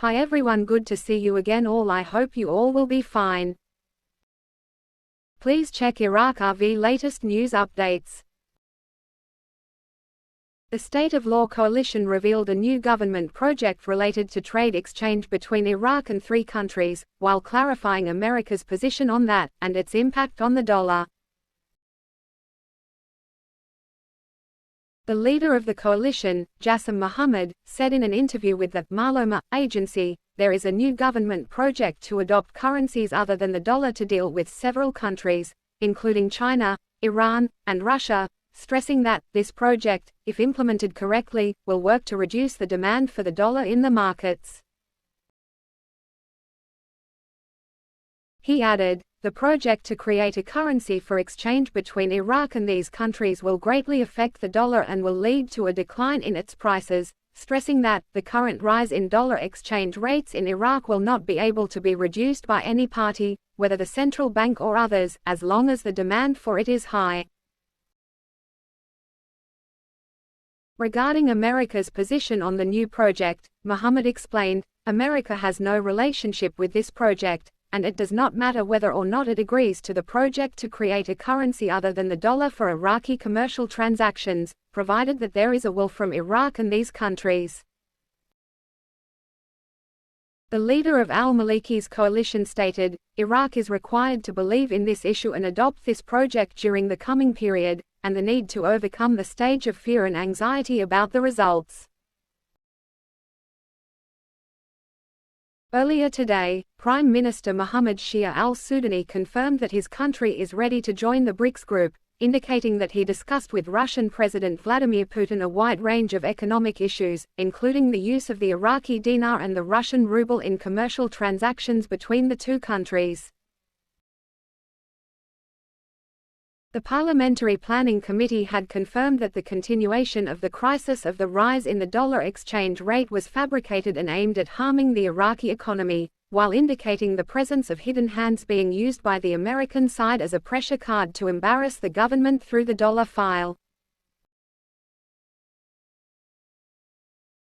Hi everyone, good to see you again all. I hope you all will be fine. Please check Iraqi latest news updates. The State of Law Coalition revealed a new government project related to trade exchange between Iraq and 3 countries, while clarifying America's position on that, and its impact on the dollar. The leader of the coalition, Jassim Muhammad, said in an interview with the Maalouma agency, there is a new government project to adopt currencies other than the dollar to deal with several countries, including China, Iran, and Russia, stressing that this project, if implemented correctly, will work to reduce the demand for the dollar in the markets. He added, the project to create a currency for exchange between Iraq and these countries will greatly affect the dollar and will lead to a decline in its prices, stressing that the current rise in dollar exchange rates in Iraq will not be able to be reduced by any party, whether the central bank or others, as long as the demand for it is high. Regarding America's position on the new project, Muhammad explained, America has no relationship with this project, and it does not matter whether or not it agrees to the project to create a currency other than the dollar for Iraqi commercial transactions, provided that there is a will from Iraq and these countries. The leader of al-Maliki's coalition stated, Iraq is required to believe in this issue and adopt this project during the coming period, and the need to overcome the stage of fear and anxiety about the results. Earlier today, Prime Minister Mohammed Shia al-Sudani confirmed that his country is ready to join the BRICS group, indicating that he discussed with Russian President Vladimir Putin a wide range of economic issues, including the use of the Iraqi dinar and the Russian ruble in commercial transactions between the 2 countries. The Parliamentary Planning Committee had confirmed that the continuation of the crisis of the rise in the dollar exchange rate was fabricated and aimed at harming the Iraqi economy, while indicating the presence of hidden hands being used by the American side as a pressure card to embarrass the government through the dollar file.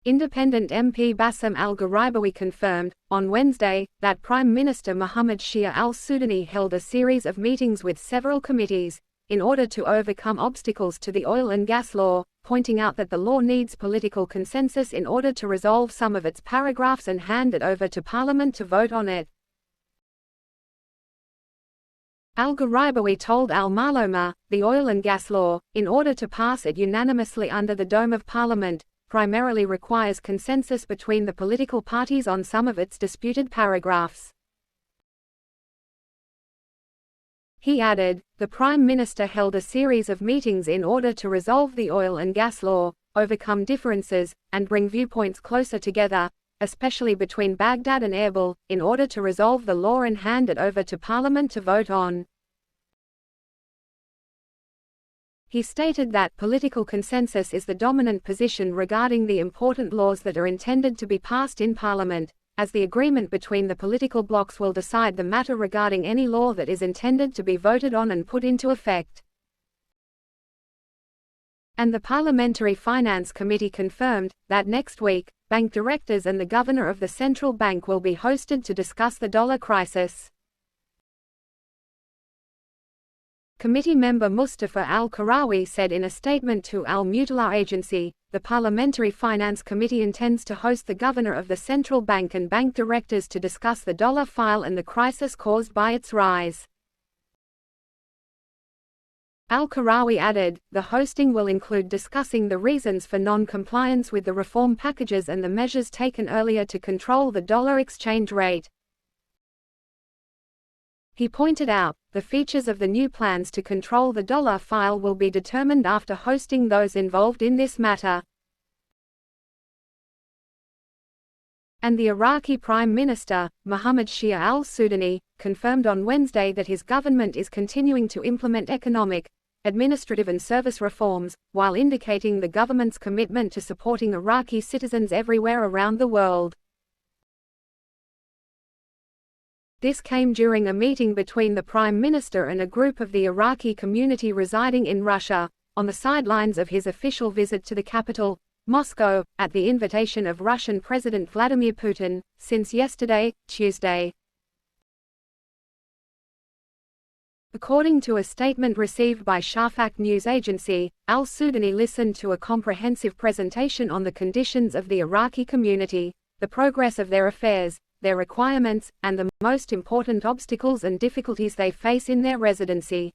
Independent MP Bassem al-Gharibawi confirmed, on Wednesday, that Prime Minister Mohammed Shia al-Sudani held a series of meetings with several committees, in order to overcome obstacles to the oil and gas law, pointing out that the law needs political consensus in order to resolve some of its paragraphs and hand it over to Parliament to vote on it. Al-Gharibawi told Al-Maalouma, the oil and gas law, in order to pass it unanimously under the dome of Parliament, primarily requires consensus between the political parties on some of its disputed paragraphs. He added, the Prime Minister held a series of meetings in order to resolve the oil and gas law, overcome differences, and bring viewpoints closer together, especially between Baghdad and Erbil, in order to resolve the law and hand it over to Parliament to vote on. He stated that political consensus is the dominant position regarding the important laws that are intended to be passed in Parliament, as the agreement between the political blocs will decide the matter regarding any law that is intended to be voted on and put into effect. And the Parliamentary Finance Committee confirmed that next week, bank directors and the governor of the central bank will be hosted to discuss the dollar crisis. Committee member Mustafa al-Karawi said in a statement to Al-Mutala agency, the Parliamentary Finance Committee intends to host the governor of the central bank and bank directors to discuss the dollar file and the crisis caused by its rise. Al-Karawi added, the hosting will include discussing the reasons for non-compliance with the reform packages and the measures taken earlier to control the dollar exchange rate. He pointed out, the features of the new plans to control the dollar file will be determined after hosting those involved in this matter. And the Iraqi Prime Minister, Mohammed Shia al-Sudani, confirmed on Wednesday that his government is continuing to implement economic, administrative and service reforms, while indicating the government's commitment to supporting Iraqi citizens everywhere around the world. This came during a meeting between the Prime Minister and a group of the Iraqi community residing in Russia, on the sidelines of his official visit to the capital, Moscow, at the invitation of Russian President Vladimir Putin, since yesterday, Tuesday. According to a statement received by Shafaq news agency, al-Sudani listened to a comprehensive presentation on the conditions of the Iraqi community, the progress of their affairs, their requirements, and the most important obstacles and difficulties they face in their residency.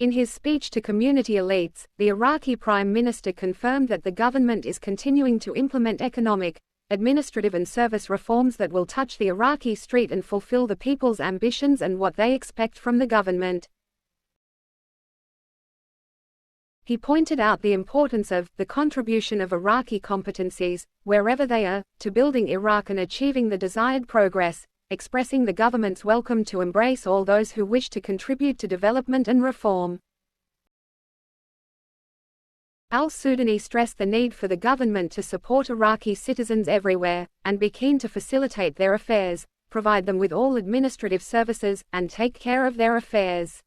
In his speech to community elites, the Iraqi Prime Minister confirmed that the government is continuing to implement economic, administrative and service reforms that will touch the Iraqi street and fulfill the people's ambitions and what they expect from the government. He pointed out the importance of the contribution of Iraqi competencies, wherever they are, to building Iraq and achieving the desired progress, expressing the government's welcome to embrace all those who wish to contribute to development and reform. Al-Sudani stressed the need for the government to support Iraqi citizens everywhere, and be keen to facilitate their affairs, provide them with all administrative services, and take care of their affairs.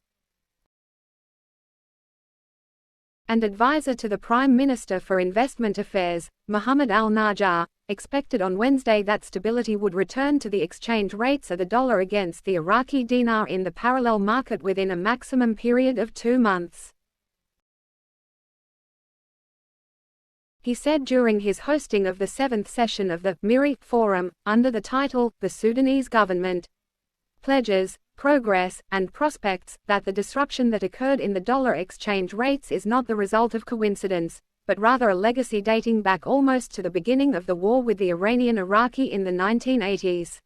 And advisor to the Prime Minister for Investment Affairs, Mohammed al-Najjar, expected on Wednesday that stability would return to the exchange rates of the dollar against the Iraqi dinar in the parallel market within a maximum period of 2 months. He said during his hosting of the 7th session of the MIRI Forum, under the title, The Sudanese Government Pledges, Progress, and Prospects, that the disruption that occurred in the dollar exchange rates is not the result of coincidence, but rather a legacy dating back almost to the beginning of the war with the Iranian Iraqi in the 1980s.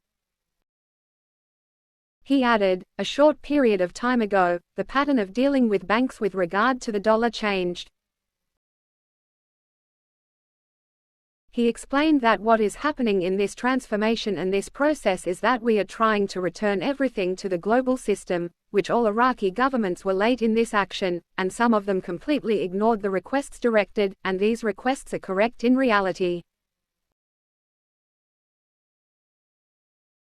He added, a short period of time ago, the pattern of dealing with banks with regard to the dollar changed. He explained that what is happening in this transformation and this process is that we are trying to return everything to the global system, which all Iraqi governments were late in this action, and some of them completely ignored the requests directed, and these requests are correct in reality.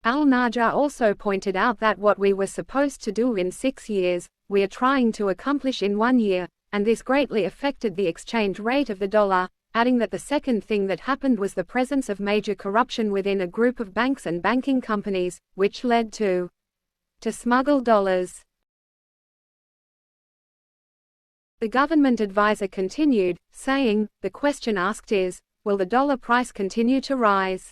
Al-Najjar also pointed out that what we were supposed to do in 6 years, we are trying to accomplish in 1 year, and this greatly affected the exchange rate of the dollar, adding that the second thing that happened was the presence of major corruption within a group of banks and banking companies, which led to smuggle dollars. The government advisor continued, saying, the question asked is, will the dollar price continue to rise?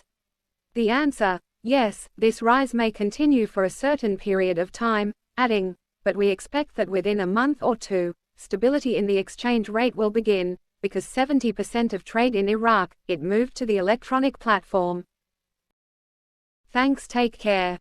The answer, yes, this rise may continue for a certain period of time, adding, but we expect that within a month or 2, stability in the exchange rate will begin, because 70% of trade in Iraq, it moved to the electronic platform. Thanks, take care.